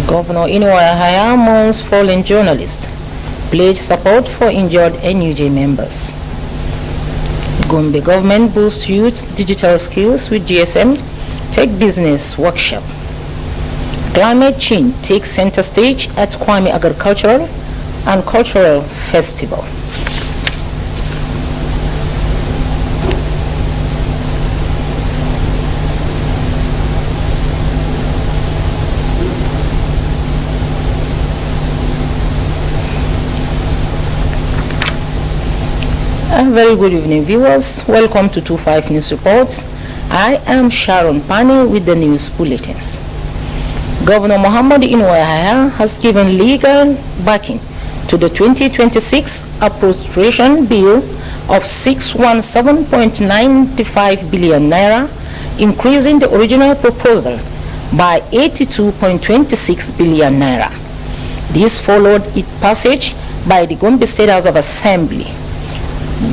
Governor Inuahaya mourns fallen journalists. Pledge support for injured NUJ members. Gombe government boosts youth digital skills with GSM Tech Business Workshop. Climate change takes center stage at Kwame Agricultural and Cultural Festival. A very good evening, viewers. Welcome to 25 News Reports. I am Sharon Pani with the news bulletins. Governor Muhammad Inuahaya has given legal backing to the 2026 appropriation bill of 617.95 billion naira, increasing the original proposal by 82.26 billion naira. This followed its passage by the Gombe State House of Assembly.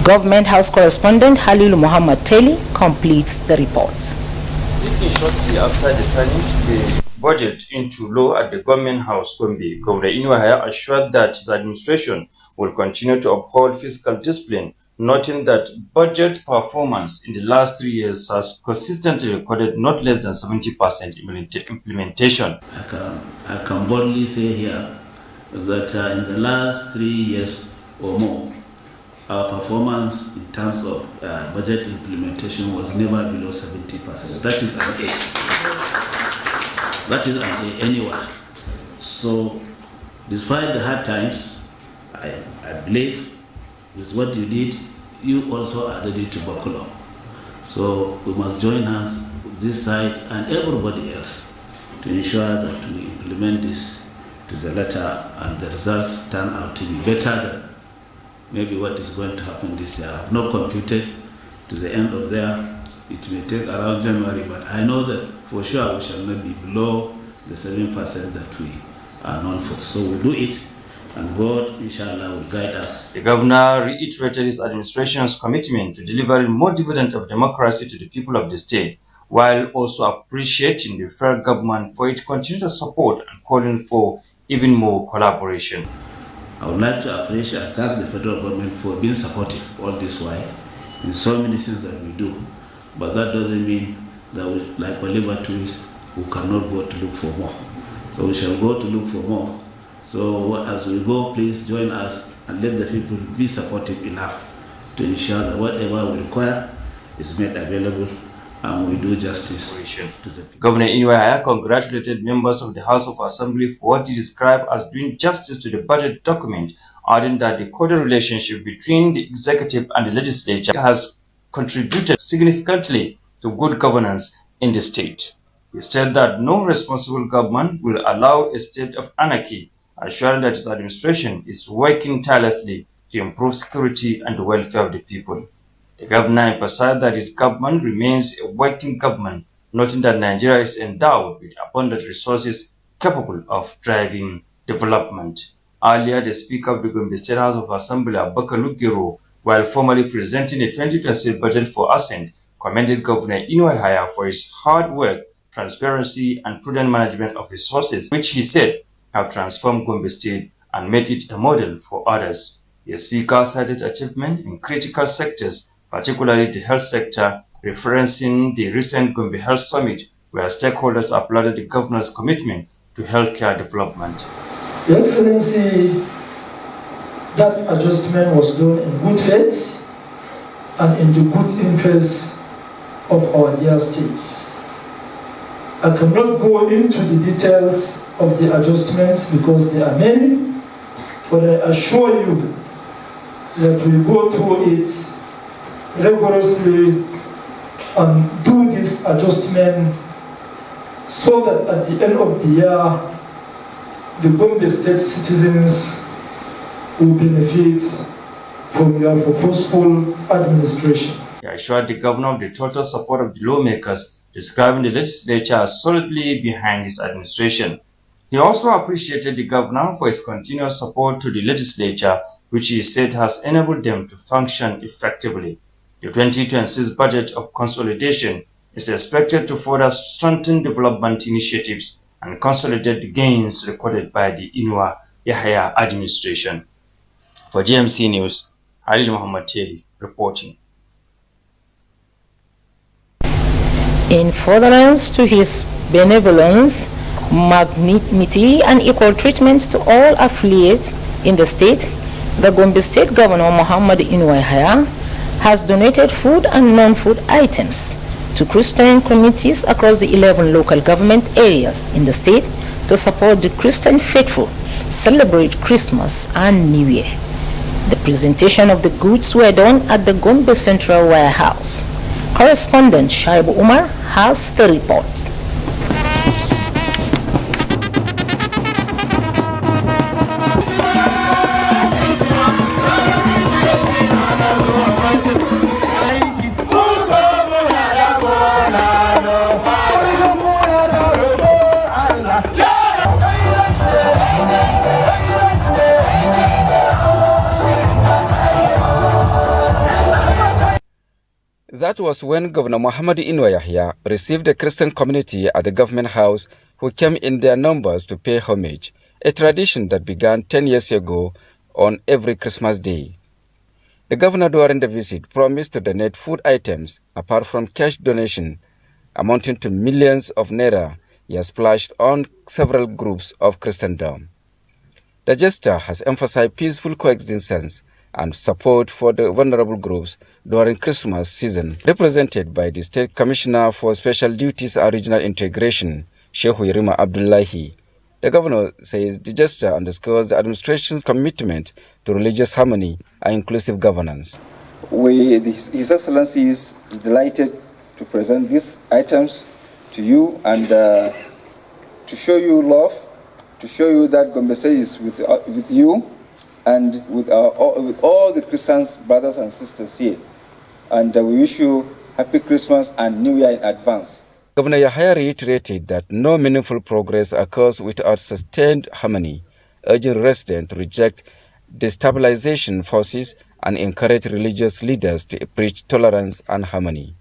Government House correspondent Halil Muhammad Teli completes the reports. Speaking shortly after the signing the budget into law at the Government House, Gombe, Governor Inuahaya assured that his administration will continue to uphold fiscal discipline, noting that budget performance in the last 3 years has consistently recorded not less than 70% implementation. I can boldly say here that in the last 3 years or more, our performance in terms of budget implementation was never below 70%. That is an A. That is an A anywhere. So, despite the hard times, I believe with what you did, you also are ready to buckle up. So, we must join hands with this side and everybody else to ensure that we implement this to the letter and the results turn out to be better than maybe what is going to happen this year. I have not computed to the end of there. It may take around January, but I know that for sure we shall not be below the 7% that we are known for. So we'll do it, and God, inshallah, will guide us. The governor reiterated his administration's commitment to delivering more dividend of democracy to the people of the state, while also appreciating the federal government for its continued support and calling for even more collaboration. I would like to appreciate and thank the federal government for being supportive all this while in so many things that we do. But that doesn't mean that we, like Oliver Twist, we cannot go to look for more. So we shall go to look for more. So as we go, please join us and let the people be supportive enough to ensure that whatever we require is made available and we do justice to the people. Governor Inuahaya congratulated members of the House of Assembly for what he described as doing justice to the budget document, adding that the cordial relationship between the executive and the legislature has contributed significantly to good governance in the state. He said that no responsible government will allow a state of anarchy, assuring that his administration is working tirelessly to improve security and the welfare of the people. The governor emphasized that his government remains a working government, noting that Nigeria is endowed with abundant resources capable of driving development. Earlier, the Speaker of the Gombe State House of Assembly, Abubakar Lugiro, while formally presenting the 2026 budget for assent, commended Governor Inuahaya for his hard work, transparency, and prudent management of resources, which he said have transformed Gombe State and made it a model for others. The Speaker cited achievement in critical sectors, particularly the health sector, referencing the recent Gombe Health Summit, where stakeholders applauded the governor's commitment to healthcare development. Your Excellency, that adjustment was done in good faith and in the good interest of our dear states. I cannot go into the details of the adjustments because there are many, but I assure you that we go through it rigorously and do this adjustment so that at the end of the year, the Gombe State citizens will benefit from your purposeful administration. He assured the governor of the total support of the lawmakers, describing the legislature as solidly behind his administration. He also appreciated the governor for his continuous support to the legislature, which he said has enabled them to function effectively. The 2026 budget of consolidation is expected to further strengthen development initiatives and consolidate the gains recorded by the Inuwa Yahya administration. For GMC News, Halil Muhammad Teli reporting. In furtherance to his benevolence, magnanimity, and equal treatment to all affiliates in the state, the Gombe State Governor Muhammad Inuwa Yahya has donated food and non-food items to Christian communities across the 11 local government areas in the state to support the Christian faithful celebrate Christmas and New Year. The presentation of the goods were done at the Gombe Central Warehouse. Correspondent Shaibu Umar has the report. That was when Governor Muhammad Inuwa Yahya received the Christian community at the government house who came in their numbers to pay homage, a tradition that began 10 years ago on every Christmas Day. The governor during the visit promised to donate food items apart from cash donation amounting to millions of naira he has splashed on several groups of Christendom. The gesture has emphasized peaceful coexistence and support for the vulnerable groups during Christmas season, represented by the State Commissioner for Special Duties and Regional Integration, Sheikh Yerima Abdullahi. The governor says the gesture underscores the administration's commitment to religious harmony and inclusive governance. His Excellency is delighted to present these items to you and to show you love, to show you that Gombe State is with you and with all the Christians, brothers and sisters here. And we wish you Happy Christmas and New Year in advance. Governor Yahya reiterated that no meaningful progress occurs without sustained harmony, urging residents to reject destabilization forces and encourage religious leaders to preach tolerance and harmony.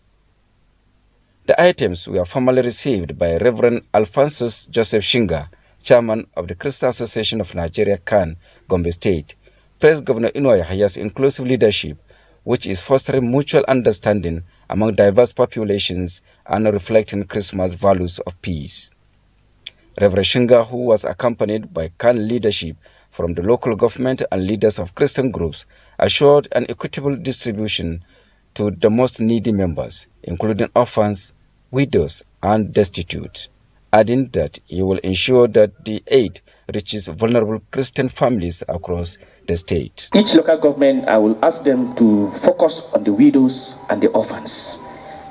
The items were formally received by Reverend Alphonsus Joseph Shinga, chairman of the Christian Association of Nigeria, CAN, Gombe State, praised Governor Inuwa Yahya's inclusive leadership, which is fostering mutual understanding among diverse populations and reflecting Christmas values of peace. Reverend Shinga, who was accompanied by CAN leadership from the local government and leaders of Christian groups, assured an equitable distribution to the most needy members, including orphans, widows, and destitute, adding that he will ensure that the aid reaches vulnerable Christian families across the state. Each local government, I will ask them to focus on the widows and the orphans.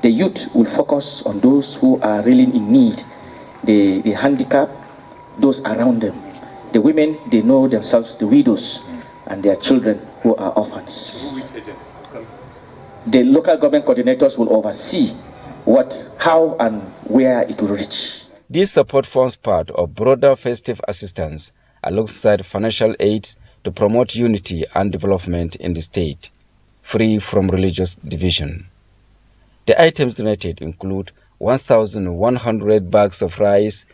The youth will focus on those who are really in need, the handicapped, those around them. The women, they know themselves, the widows and their children who are orphans. The local government coordinators will oversee how and where it will reach. This support forms part of broader festive assistance alongside financial aid to promote unity and development in the state, free from religious division. The items donated include 1,100 bags of rice,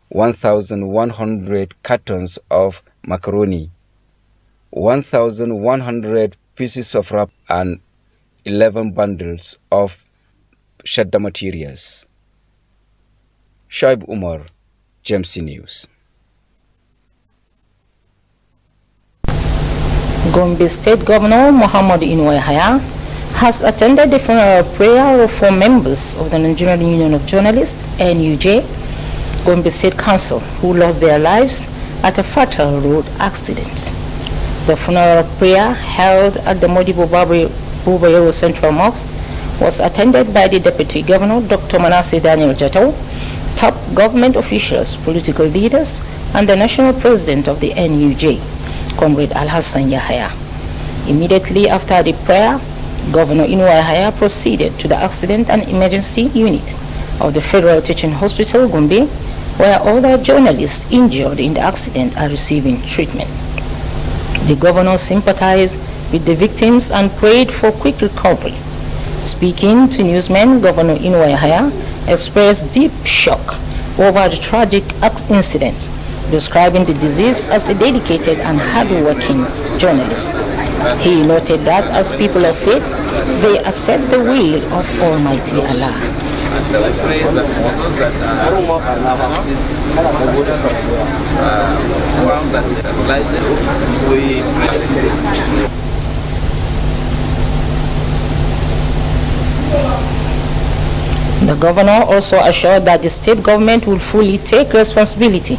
1,100 cartons of macaroni, 1,100 pieces of wrap, and 11 bundles of shadda materials. Shaib Umar, GMC News. Gombe State Governor Muhammad Inuwa Yahya has attended the funeral prayer of 4 members of the Nigerian Union of Journalists, NUJ, Gombe State Council, who lost their lives at a fatal road accident. The funeral prayer held at the Modibo Bubayero Central Mosque was attended by the Deputy Governor, Dr. Manasseh Daniel Jato, top government officials, political leaders, and the National President of the NUJ, Comrade Al-Hassan Yahya. Immediately after the prayer, Governor Inuwa Yahya proceeded to the Accident and Emergency Unit of the Federal Teaching Hospital, Gombe, where other journalists injured in the accident are receiving treatment. The governor sympathized with the victims and prayed for quick recovery. Speaking to newsmen, Governor Inuwa Yahya expressed deep shock over the tragic incident, describing the deceased as a dedicated and hard-working journalist. He noted that as people of faith, they accept the will of Almighty Allah. The governor also assured that the state government will fully take responsibility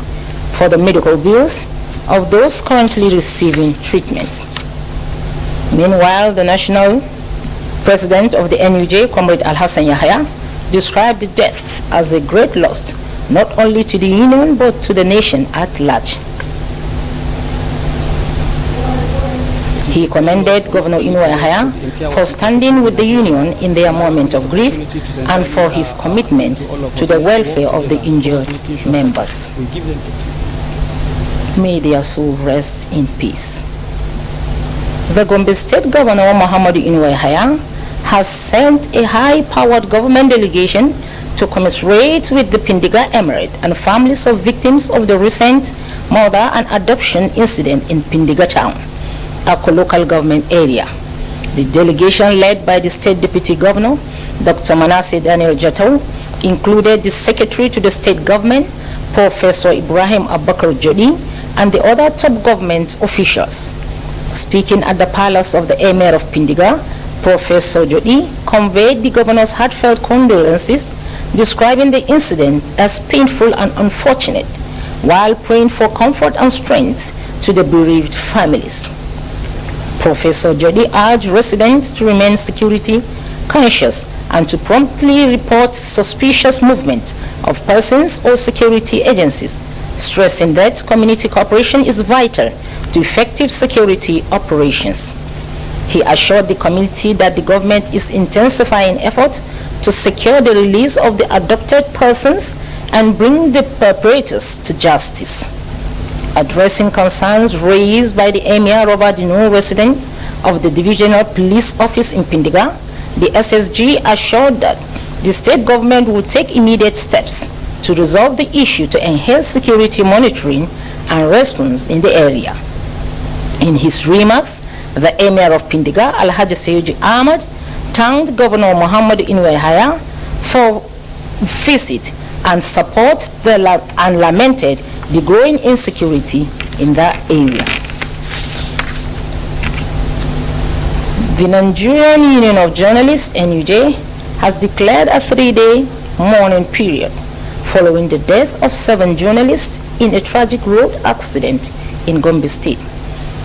for the medical bills of those currently receiving treatment. Meanwhile, the national president of the NUJ, Comrade Al-Hassan Yahya, described the death as a great loss, not only to the union but to the nation at large. He commended Governor Inu Yahya for standing with the union in their moment of grief and for his commitment to the welfare of the injured members. May their soul rest in peace. The Gombe State Governor Muhammadu Inu Yahya has sent a high-powered government delegation to commiserate with the Pindiga Emirate and families of victims of the recent murder and adoption incident in Pindiga Town, a local government area. The delegation, led by the State Deputy Governor, Dr. Manasseh Daniel Jatou, included the Secretary to the State Government, Professor Ibrahim Abakar Jodi, and the other top government officials. Speaking at the palace of the Emir of Pindiga, Professor Jodi conveyed the governor's heartfelt condolences, describing the incident as painful and unfortunate, while praying for comfort and strength to the bereaved families. Professor Jodi urged residents to remain security conscious and to promptly report suspicious movement of persons or security agencies, stressing that community cooperation is vital to effective security operations. He assured the community that the government is intensifying efforts to secure the release of the adopted persons and bring the perpetrators to justice. Addressing concerns raised by the Emir Robert Dino, resident of the Divisional Police Office in Pindiga, the SSG assured that the state government will take immediate steps to resolve the issue to enhance security monitoring and response in the area. In his remarks, the Emir of Pindiga, Alhaji Sayyid Ahmad, thanked Governor Muhammad Inu Yahya for visit and support and lamented the growing insecurity in that area. The Nigerian Union of Journalists, NUJ, has declared a 3-day mourning period following the death of 7 journalists in a tragic road accident in Gombe State.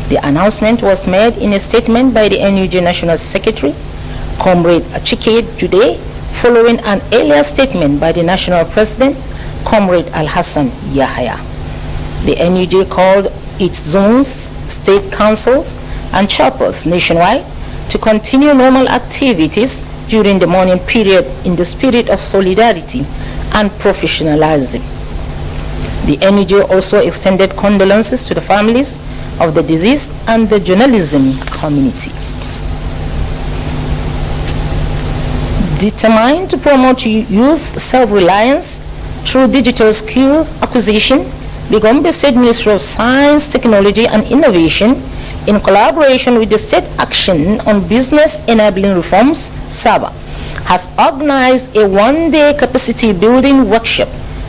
The announcement was made in a statement by the NUJ National Secretary, Comrade Achike Jude, following an earlier statement by the National President, Comrade Al-Hassan Yahya. The NUJ called its zones, state councils, and chapters nationwide to continue normal activities during the mourning period in the spirit of solidarity and professionalism. The NUJ also extended condolences to the families of the deceased and the journalism community. Determined to promote youth self-reliance through digital skills acquisition, the Gombe State Ministry of Science, Technology and Innovation, in collaboration with the State Action on Business Enabling Reforms, SABA, has organized a 1-day capacity building workshop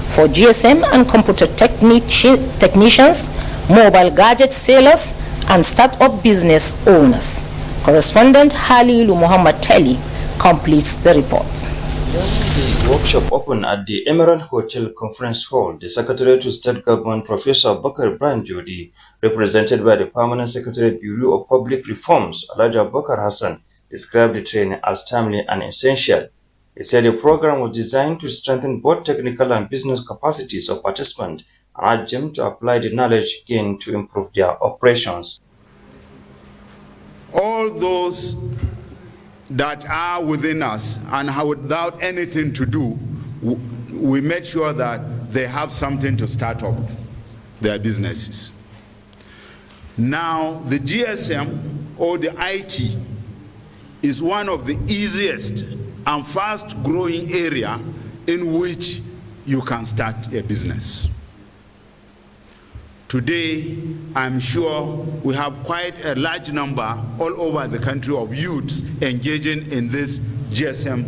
for GSM and computer technicians, mobile gadget sellers, and startup business owners. Correspondent Halilu Muhammad Tali completes the report. The workshop opened at the Emerald Hotel Conference Hall. The Secretary to State Government, Professor Bakar Brian Jodi, represented by the Permanent Secretary Bureau of Public Reforms, Elijah Bakar Hassan, described the training as timely and essential. He said the program was designed to strengthen both technical and business capacities of participants and urged them to apply the knowledge gained to improve their operations. All those that are within us and without anything to do, we make sure that they have something to start up their businesses. Now, the GSM or the IT is one of the easiest and fast-growing area in which you can start a business. Today, I'm sure we have quite a large number all over the country of youths engaging in these GSM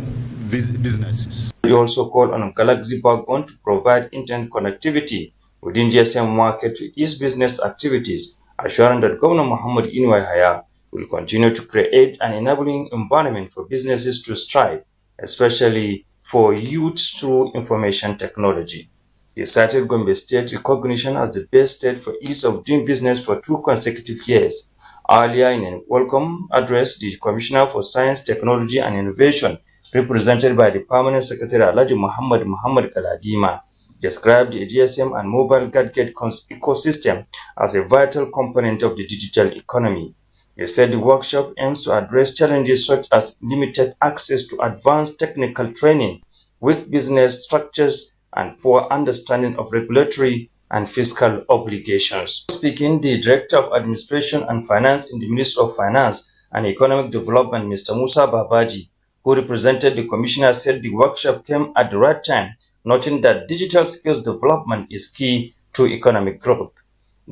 businesses. We also call on Galaxy Backbone to provide internet connectivity within GSM market to ease business activities, assuring that Governor Muhammad Inuwa Yahaya will continue to create an enabling environment for businesses to strive, especially for youth through information technology. He cited Gombe State recognition as the best state for ease of doing business for 2 consecutive years. Earlier in a welcome address, the Commissioner for Science, Technology and Innovation, represented by the Permanent Secretary Alhaji Muhammad Galadima, described the GSM and mobile gadget ecosystem as a vital component of the digital economy. He said the workshop aims to address challenges such as limited access to advanced technical training, weak business structures, and poor understanding of regulatory and fiscal obligations. Speaking, the Director of Administration and Finance in the Ministry of Finance and Economic Development, Mr. Musa Babaji, who represented the Commissioner, said the workshop came at the right time, noting that digital skills development is key to economic growth.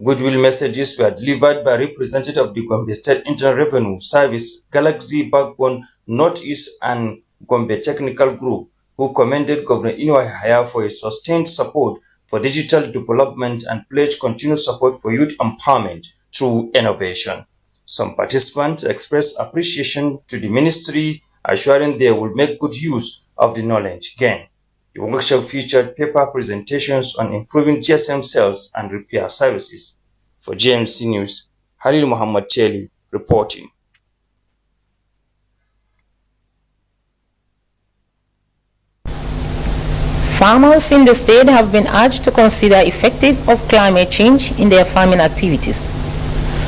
Goodwill messages were delivered by representatives of the Gombe State Internal Revenue Service, Galaxy Backbone, Northeast and Gombe Technical Group, who commended Governor Inuwa Yahaya for his sustained support for digital development and pledged continued support for youth empowerment through innovation. Some participants expressed appreciation to the ministry, assuring they will make good use of the knowledge gained. The workshop featured paper presentations on improving GSM sales and repair services. For GMC News, Halil Muhammad Teli reporting. Farmers in the state have been urged to consider effective of climate change in their farming activities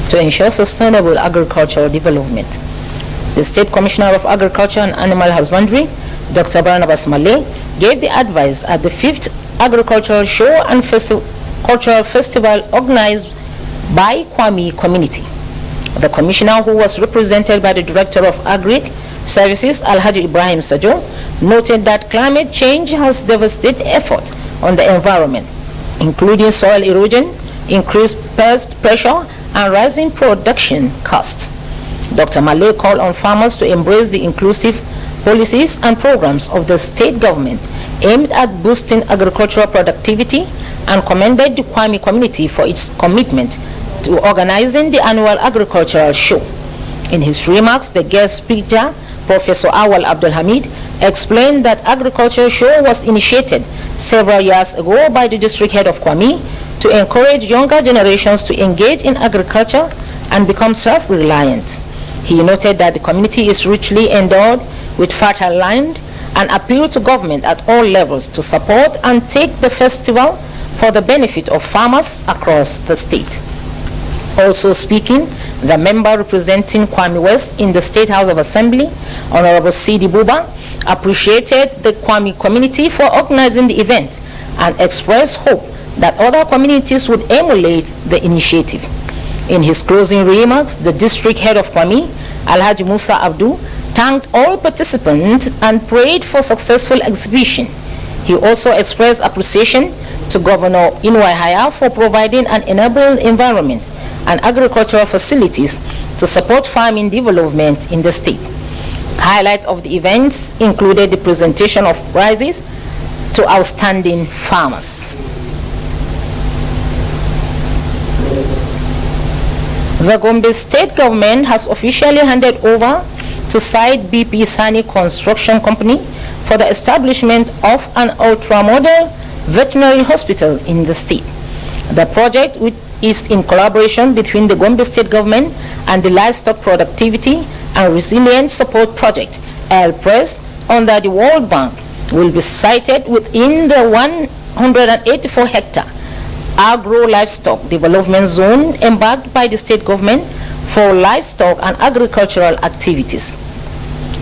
to ensure sustainable agricultural development. The State Commissioner of Agriculture and Animal Husbandry, Dr. Barnabas Malay, gave the advice at the 5th Agricultural Show and Cultural Festival organized by Kwame Community. The Commissioner, who was represented by the Director of Agri Services, Alhaji Ibrahim Sajo, noted that climate change has devastated effort on the environment, including soil erosion, increased pest pressure, and rising production costs. Dr. Malay called on farmers to embrace the inclusive policies and programs of the state government aimed at boosting agricultural productivity and commended the Kwame Community for its commitment to organizing the annual agricultural show. In his remarks, the guest speaker, Professor Awal Abdul Hamid, explained that agricultural show was initiated several years ago by the district head of Kwame to encourage younger generations to engage in agriculture and become self-reliant. He noted that the community is richly endowed with fertile land and appealed to government at all levels to support and take the festival for the benefit of farmers across the state. Also speaking, the member representing Kwame West in the State House of Assembly, Honorable Sidi Buba, appreciated the Kwame Community for organizing the event and expressed hope that other communities would emulate the initiative. In his closing remarks, the district head of Kwame, Alhaji Musa Abdu, thanked all participants and prayed for successful exhibition. He also expressed appreciation to Governor Inuwa Yahaya for providing an enabled environment and agricultural facilities to support farming development in the state. Highlights of the events included the presentation of prizes to outstanding farmers. The Gombe state government has officially handed over to site BP Sani Construction Company for the establishment of an ultra-modern veterinary hospital in the state. The project, which is in collaboration between the Gombe state government and the Livestock Productivity and Resilience Support Project, LPRES, under the World Bank, will be sited within the 184-hectare agro-livestock development zone embarked by the state government for livestock and agricultural activities.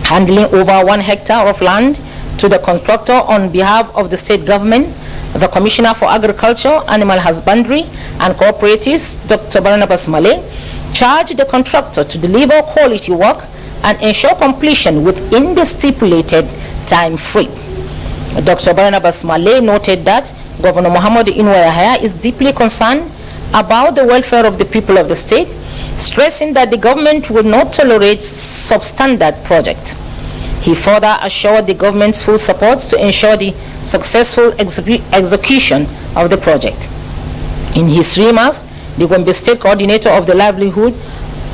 Handling over 1 hectare of land to the contractor on behalf of the state government, the Commissioner for Agriculture, Animal Husbandry and Cooperatives, Dr. Barnabas Malay, charged the contractor to deliver quality work and ensure completion within the stipulated time frame. Dr. Barnabas Malay noted that Governor Muhammad Inuwa Yahaya is deeply concerned about the welfare of the people of the state, stressing that the government will not tolerate substandard projects. He further assured the government's full support to ensure the successful execution of the project. In his remarks, the Gombe State Coordinator of the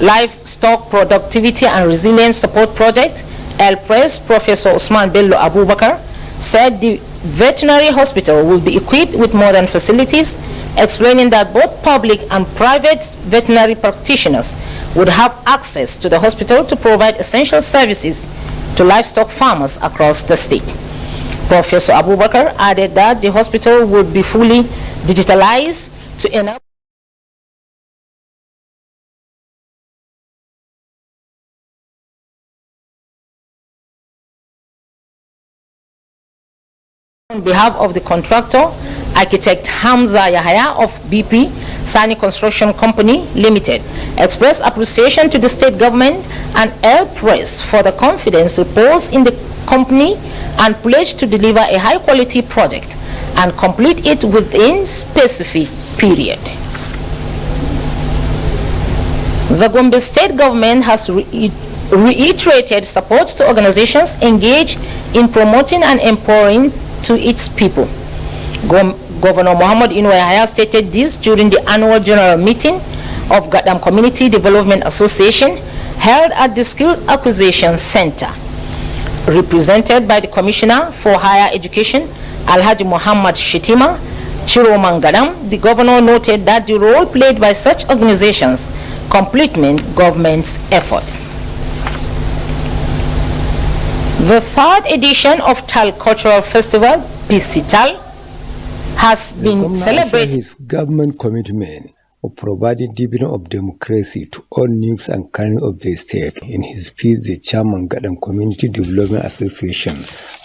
Livestock Productivity and Resilience Support Project, El-Press, Professor Usman Bello Abubakar, said the veterinary hospital will be equipped with modern facilities, explaining that both public and private veterinary practitioners would have access to the hospital to provide essential services to livestock farmers across the state. Professor Abubakar added that the hospital would be fully digitalized to enable on behalf of the contractor, architect Hamza Yahaya of BP Sani Construction Company Limited, expressed appreciation to the state government and El-Press for the confidence reposed in the company and pledged to deliver a high-quality project and complete it within specific period. The Gombe state government has reiterated support to organizations engaged in promoting and empowering to its people. Governor Muhammad Inuwa Yahaya stated this during the annual general meeting of Gadam Community Development Association held at the Skills Acquisition Center. Represented by the Commissioner for Higher Education, Alhaji Muhammad Shetima Chiroman Gadam, the governor noted that the role played by such organizations complement government's efforts. The third edition of Tal Cultural Festival, PCTAL, has been celebrated. His government commitment of providing dividend of democracy to all nooks and crannies of the state. In his speech, the chairman Gadam Community Development Association,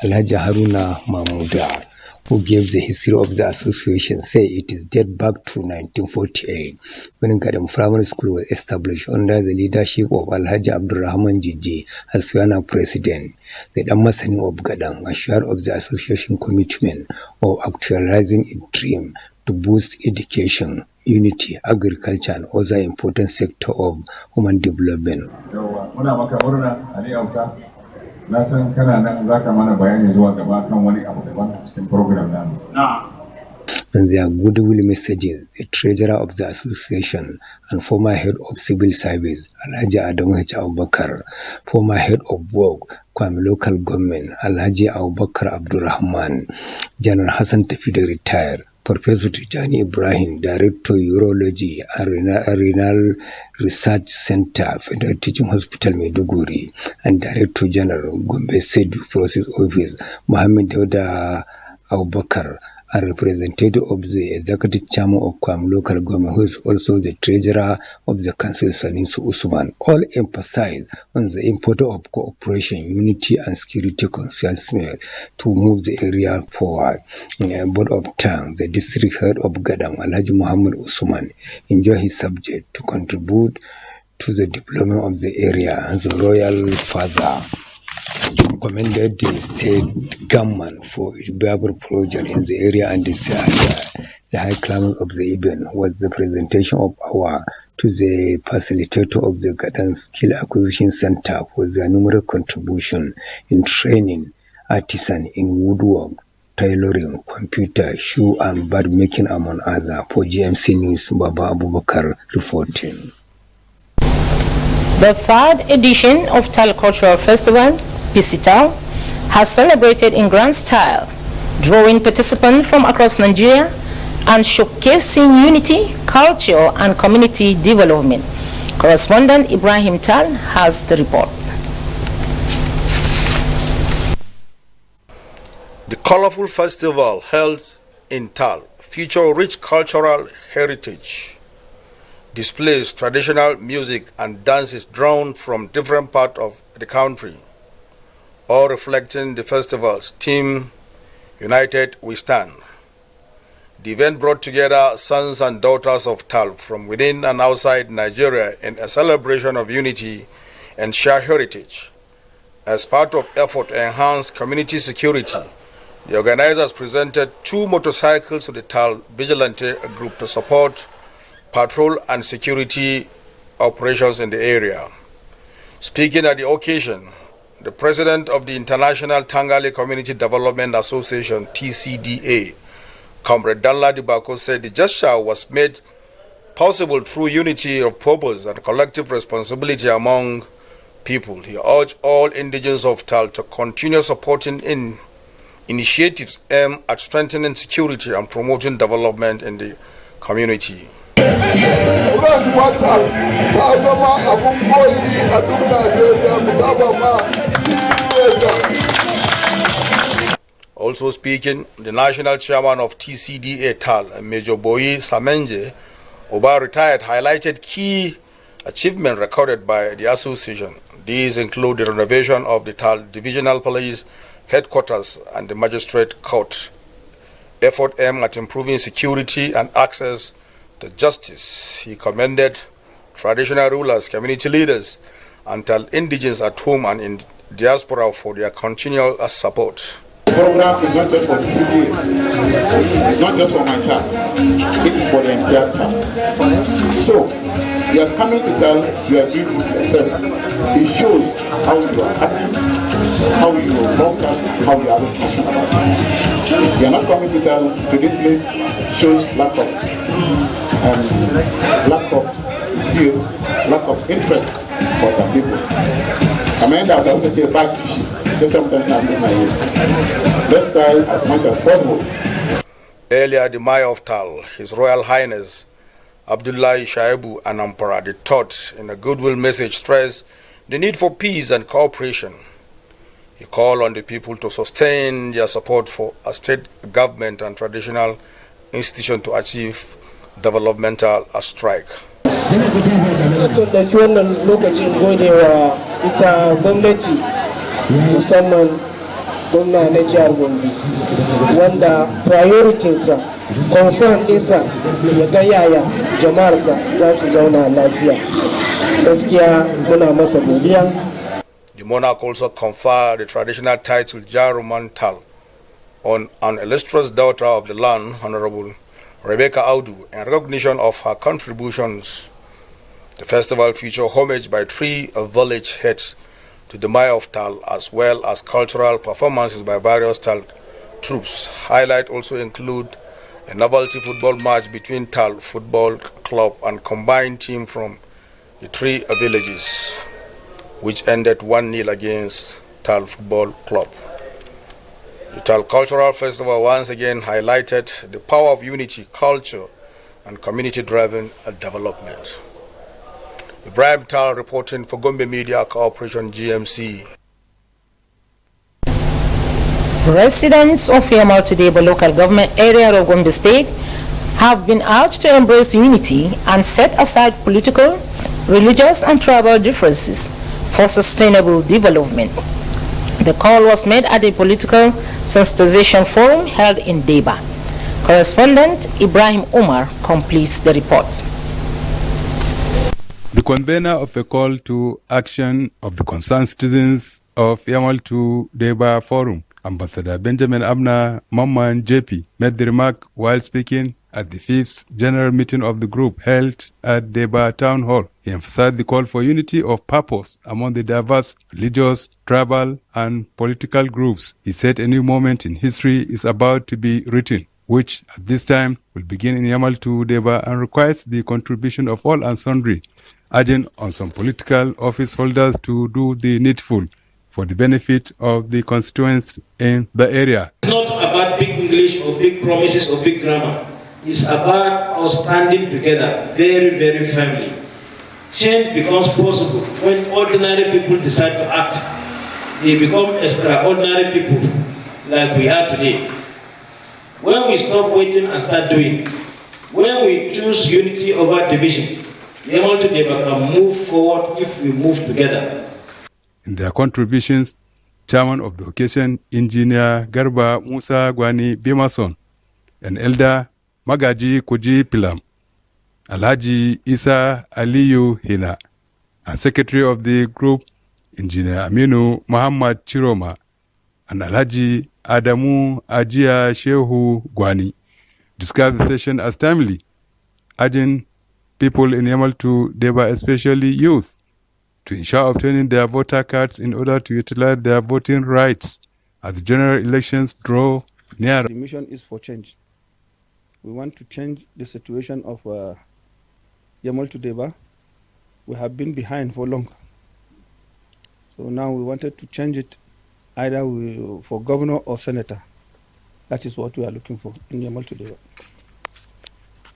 Alhaji Haruna Mahmuda, who gave the history of the association, say it is dated back to 1948 when Gadam Primary School was established under the leadership of Alhaji Abdurrahman Jiji as final president. The Damasani of Gadam assured of the association commitment of actualizing its dream to boost education, unity, agriculture, and other important sectors of human development. Na san kana nan zaka mana bayani zuwa gaba kan wani abu daban a cikin program namu. In their goodwill messages, the treasurer of the association and former head of civil service, Alhaji Adamu H. Abubakar, former head of work, Kwame local government, Alhaji Abubakar Abdurrahman, General Hassan Tafida retired, Professor Tijani Ibrahim, Director Urology and Renal Research Center, Federal Teaching Hospital Maiduguri, and Director General Gombe State Due Process Office, Mohammed Dauda Abubakar, a representative of the executive chairman of Kwame local government, who is also the treasurer of the council, Salisu Usman, all emphasize on the importance of cooperation, unity, and security consciousness to move the area forward. In a board of time, the district head of Gadam, Alhaji Muhammad Usman, enjoyed his subject to contribute to the development of the area, as the royal father commended the state government for its viable project in the area, and the high climate of the event was the presentation of award to the facilitator of the Gadam Skill Acquisition Center for their numerous contribution in training artisan in woodwork, tailoring, computer, shoe and bird making, among others. For GMC News, Baba Abubakar reporting. The third edition of Tal Cultural Festival, PCTAL, has celebrated in grand style, drawing participants from across Nigeria and showcasing unity, culture, and community development. Correspondent Ibrahim Tal has the report. The colorful festival held in Tal features rich cultural heritage, displays traditional music and dances drawn from different parts of the country, all reflecting the festival's theme, United We Stand. The event brought together sons and daughters of Tal from within and outside Nigeria in a celebration of unity and shared heritage. As part of effort to enhance community security The organizers presented 2 motorcycles to the TAL Vigilante group to support patrol and security operations in the area. Speaking at the occasion, the president of the International Tangali Community Development Association, TCDA, Comrade Danla Dibako, said the gesture was made possible through unity of purpose and collective responsibility among people. He urged all indigenes of TAL to continue supporting initiatives aimed at strengthening security and promoting development in the community. Also speaking, the national chairman of TCDA TAL, Major Boyi Samenje Oba retired, highlighted key achievements recorded by the association. These include the renovation of the TAL Divisional Police Headquarters and the Magistrate Court, effort aimed at improving security and access to justice. He commended traditional rulers, community leaders, and TAL indigenes at home and in diaspora for their continual support. This program is not just for TCDA, it's not just for my TAL, it is for the entire TAL. So, you are coming to TAL, you are doing good yourself. It shows how you are happy, how you love TAL, how you are passionate about it. You are not coming to TAL, to this place, shows lack of zeal, lack of interest for the people. Amanda has also said back to she. Sometimes not my head. Let's try as much as possible. Earlier, the Mayor of TAL, His Royal Highness Abdullahi Shaibu Anampara III, in a goodwill message, stressed the need for peace and cooperation. He called on the people to sustain their support for a state government and traditional institution to achieve developmental strike. Musamman gwamna na jihar Gombe wanda prioritinsa concern ɗinsa ya ga yaya jama'arsa za su zauna lafiya. Gaskiya muna masa godiya. The monarch also conferred the traditional title Jaruman TAL on an illustrious daughter of the land, Honorable Rebecca Audu, in recognition of her contributions. The festival featured homage by 3 village heads to the Mayor of TAL, as well as cultural performances by various TAL troops. Highlight also include a novelty football match between TAL Football Club and combined team from the 3 villages, which ended 1-0 against TAL Football Club. The TAL Cultural Festival once again highlighted the power of unity, culture, and community-driven development. Ibrahim Tal reporting for Gombe Media Corporation GMC. Residents of Yamal-Tudeba local government area of Gombe State have been urged to embrace unity and set aside political, religious and tribal differences for sustainable development. The call was made at a political sensitization forum held in Deba. Correspondent Ibrahim Umar completes the report. The convener of a call to action of the concerned citizens of Yamal-Tudeba Forum, Ambassador Benjamin Abner Mamman JP, made the remark while speaking at the 5th General Meeting of the group held at Deba Town Hall. He emphasized the call for unity of purpose among the diverse religious, tribal, and political groups. He said a new moment in history is about to be written, which at this time will begin in Yamal-Tudeba and requires the contribution of all and sundry, urging on some political office holders to do the needful for the benefit of the constituents in the area. It's not about big English or big promises or big grammar. It's about us standing together very, very firmly. Change becomes possible when ordinary people decide to act. They become extraordinary people like we are today. When we stop waiting and start doing, when we choose unity over division, Yamal-Tudeba can move forward if we move together. In their contributions, chairman of the occasion, Engineer Garba Musa Gwani Bimason, and Elder Magaji Kuji Pilam, Alhaji Isa Aliyu Hina, and secretary of the group, Engineer Aminu Muhammad Chiroma, and Alhaji Adamu Ajia Shehu Gwani described the session as timely, urging people in Yamal to Deba, especially youth, to ensure obtaining their voter cards in order to utilize their voting rights as the general elections draw near. The mission is for change. We want to change the situation of Yamal to Deba. We have been behind for long. So now we wanted to change it either for governor or senator. That is what we are looking for in Yamal to Deba.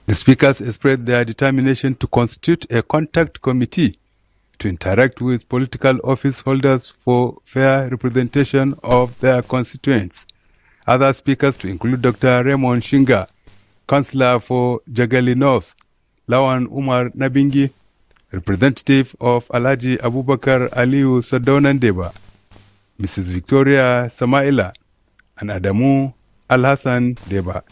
The speakers expressed their determination to constitute a contact committee to interact with political office holders for fair representation of their constituents. Other speakers to include Dr. Raymond Shinga, Councillor for Jagali North, Lawan Umar Nabingi, representative of Alhaji Abubakar Aliu Sadonan Deba, Mrs. Victoria Samaila, and Adamu Al-Hassan Deba,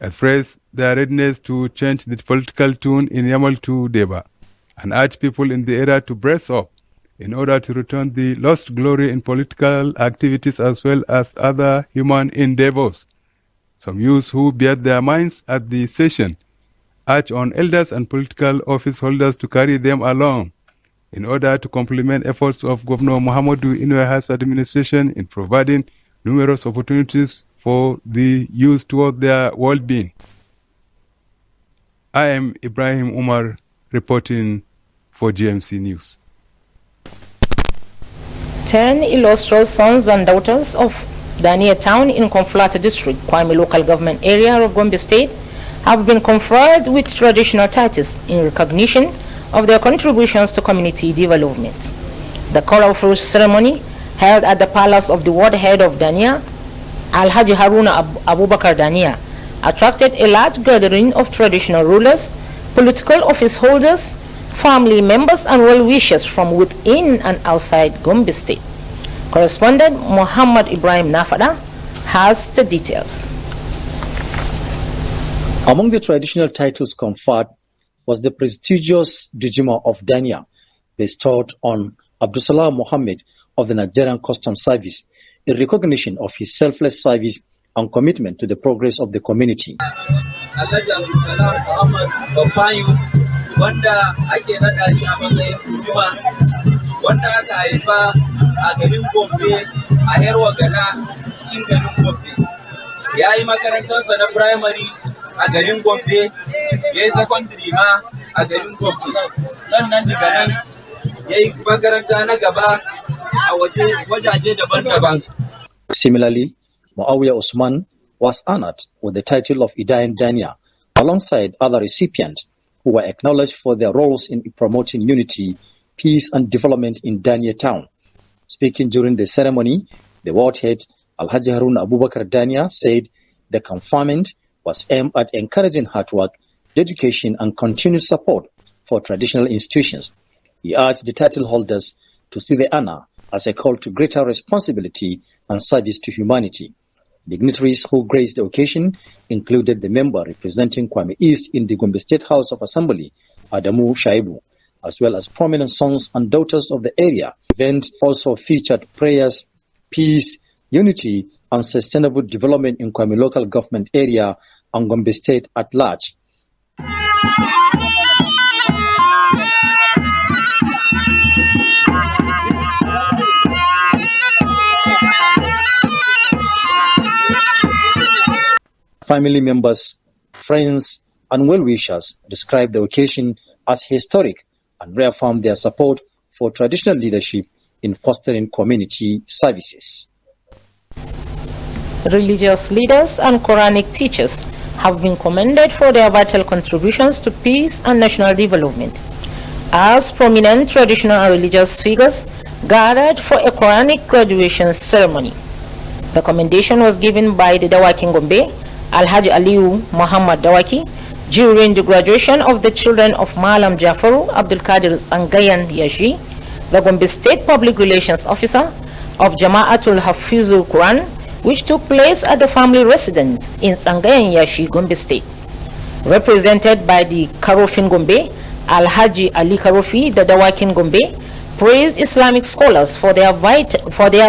expressed their readiness to change the political tune in Yamal to Deba and urge people in the area to brace up in order to return the lost glory in political activities as well as other human endeavors. Some youths who bared their minds at the session urge on elders and political office holders to carry them along in order to complement efforts of Governor Muhammadu Inueha's administration in providing numerous opportunities for the youth toward their well-being. I am Ibrahim Umar reporting for GMC News. 10 illustrious sons and daughters of Dania Town in Konflata District, Kwame Local Government Area of Gombe State, have been conferred with traditional titles in recognition of their contributions to community development. The colorful ceremony held at the Palace of the Ward Head of Dania, Alhaji Haruna Abubakar Dania, attracted a large gathering of traditional rulers, political office holders, family members and well-wishers from within and outside Gombe State. Correspondent Muhammad Ibrahim Nafada has the details. Among the traditional titles conferred was the prestigious Dijima of Dania, bestowed on Abdusalam Mohammed of the Nigerian Customs Service in recognition of his selfless service and commitment to the progress of the community. Alhaji Abdusalam Muhammad Babanyu, wanda ake nada shi a matsayin Dijima, wanda aka haifa a garin Gombe a Herwa Gana cikin garin Gombe. Ya yi makarantarsa na primary a garin Gombe, ya yi secondary ma a garin Gombe, sannan daga nan ya yi makaranta na gaba a wajaje daban-daban. Similarly, Muawiyah Usman was honored with the title of Idayan Dania alongside other recipients who were acknowledged for their roles in promoting unity, peace and development in Dania Town. Speaking during the ceremony, the ward head Alhaji Haruna Abubakar Dania said the conferment was aimed at encouraging hard work, dedication and continued support for traditional institutions. He urged the title holders to see the honor as a call to greater responsibility and service to humanity. Dignitaries who graced the occasion included the member representing Kwame East in the Gombe State House of Assembly, Adamu Shaibu, as well as prominent sons and daughters of the area. The event also featured prayers, peace, unity, and sustainable development in Kwame local government area and Gombe State at large. Family members, friends, and well-wishers described the occasion as historic and reaffirmed their support for traditional leadership in fostering community services. Religious leaders and Quranic teachers have been commended for their vital contributions to peace and national development. As prominent traditional and religious figures gathered for a Quranic graduation ceremony, the commendation was given by the Dawaki Gombe, Alhaji Aliu Muhammad Dawaki, during the graduation of the children of Malam Jafaru Abdul Qadir Sangayan Yashi, the Gombe State Public Relations Officer of Jama'atul Hafizul Quran, which took place at the family residence in Sangayan Yashi, Gombe State. Represented by the Karofin Gombe, Alhaji Ali Karofi, the Dawakin Gombe, praised Islamic scholars for their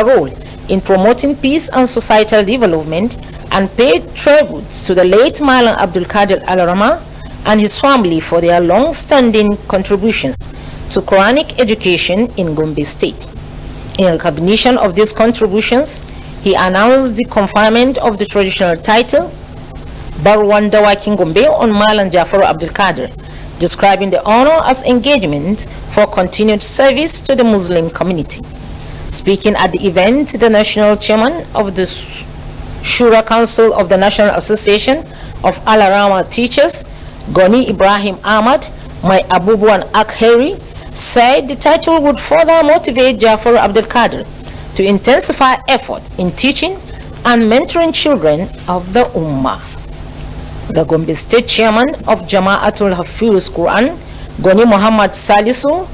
role in promoting peace and societal development, and paid tribute to the late Malam Abdul Qadir Al-Rama and his family for their long-standing contributions to Quranic education in Gombe State. In recognition of these contributions, he announced the conferment of the traditional title Barwan Dawakin Gombe on Malam Jafar Abdul Qadir, describing the honor as engagement for continued service to the Muslim community. Speaking at the event, the national chairman of the Shura Council of the National Association of Al-Rama Teachers, Goni Ibrahim Ahmad, Mai Abubuan Akheri, said the title would further motivate Jafar Abdul Qadir to intensify efforts in teaching and mentoring children of the Ummah. The Gombe State Chairman of Jama'atul Hafiz Quran, Goni Muhammad Salisu,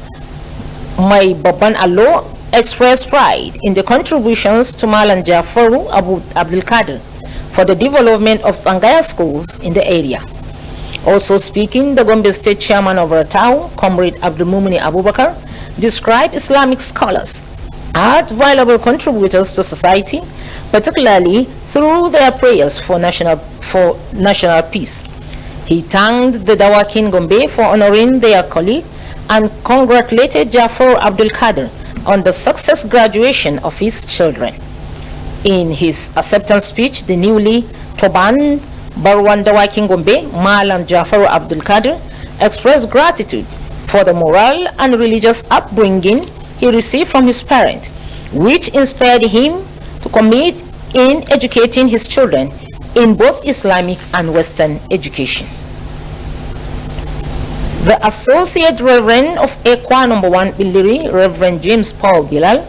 Mai Baban Allo, expressed pride in the contributions to Malam Jafaru Abdul Qadir for the development of Sangaya schools in the area. Also speaking, the Gombe State Chairman of Ratau, Comrade Abdul Mumini Abubakar, described Islamic scholars as valuable contributors to society, particularly through their prayers for national peace. He thanked the Dawakin Gombe for honoring their colleague and congratulated Jafar Abdul Qadir on the success graduation of his children. In his acceptance speech, the newly Toban Barwan Dawakin Gombe, Malam Jafar Abdul Qadir, expressed gratitude for the moral and religious upbringing he received from his parents, which inspired him to commit in educating his children in both Islamic and Western education. The Associate Reverend of Ekwa No. 1 Billiri, Reverend James Paul Bilal,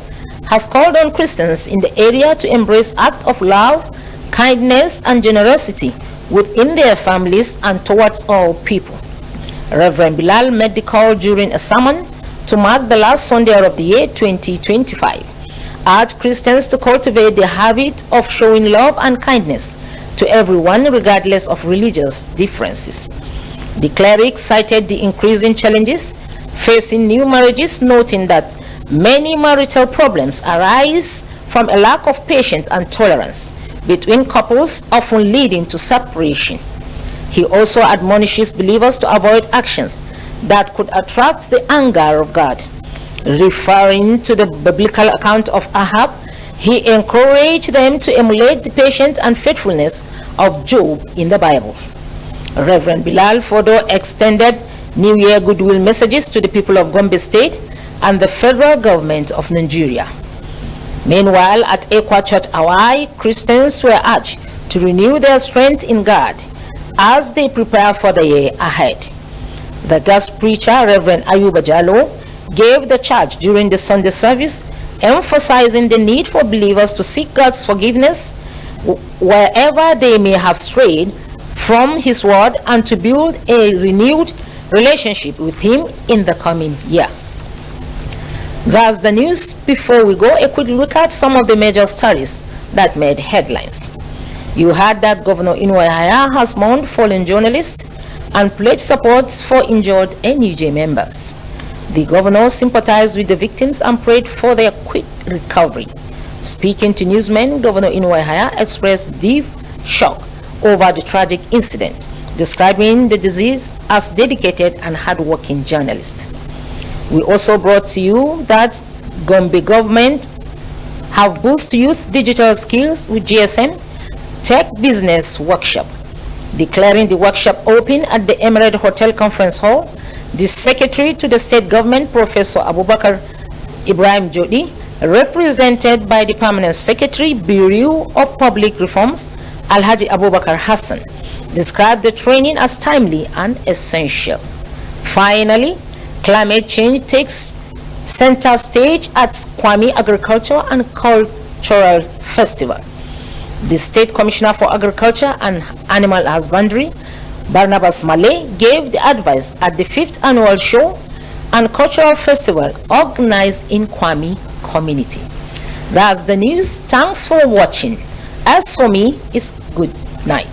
has called on Christians in the area to embrace acts of love, kindness, and generosity within their families and towards all people. Reverend Bilal made the call during a sermon to mark the last Sunday of the year 2025, urged Christians to cultivate the habit of showing love and kindness to everyone regardless of religious differences. The cleric cited the increasing challenges facing new marriages, noting that many marital problems arise from a lack of patience and tolerance between couples, often leading to separation. He also admonishes believers to avoid actions that could attract the anger of God. Referring to the biblical account of Ahab, he encouraged them to emulate the patience and faithfulness of Job in the Bible. Reverend Bilal further extended New Year goodwill messages to the people of Gombe State and the federal government of Nigeria. Meanwhile, at Ekwa Church Awai, Christians were urged to renew their strength in God as they prepare for the year ahead. The guest preacher, Reverend Ayuba Jallo, gave the charge during the Sunday service, emphasizing the need for believers to seek God's forgiveness wherever they may have strayed from His word and to build a renewed relationship with Him in the coming year. That's the news. Before we go, a quick look at some of the major stories that made headlines. You heard that Governor Inuayaya has mourned fallen journalists and pledged support for injured NUJ members. The governor sympathized with the victims and prayed for their quick recovery. Speaking to newsmen, Governor Inuayaya expressed deep shock over the tragic incident, describing the deceased as dedicated and hardworking journalist. We also brought to you that Gombe government have boosted youth digital skills with GSM Tech Business Workshop. Declaring the workshop open at the Emirate Hotel Conference Hall, the Secretary to the State Government, Professor Abubakar Ibrahim Jodi, represented by the Permanent Secretary, Bureau of Public Reforms, Alhaji Abubakar Hassan, described the training as timely and essential. Finally, climate change takes center stage at Kwame Agriculture and Cultural Festival. The State Commissioner for Agriculture and Animal Husbandry, Barnabas Malay, gave the advice at the 5th Annual Show and Cultural Festival organized in Kwame community. That's the news. Thanks for watching. As for me, it's good night.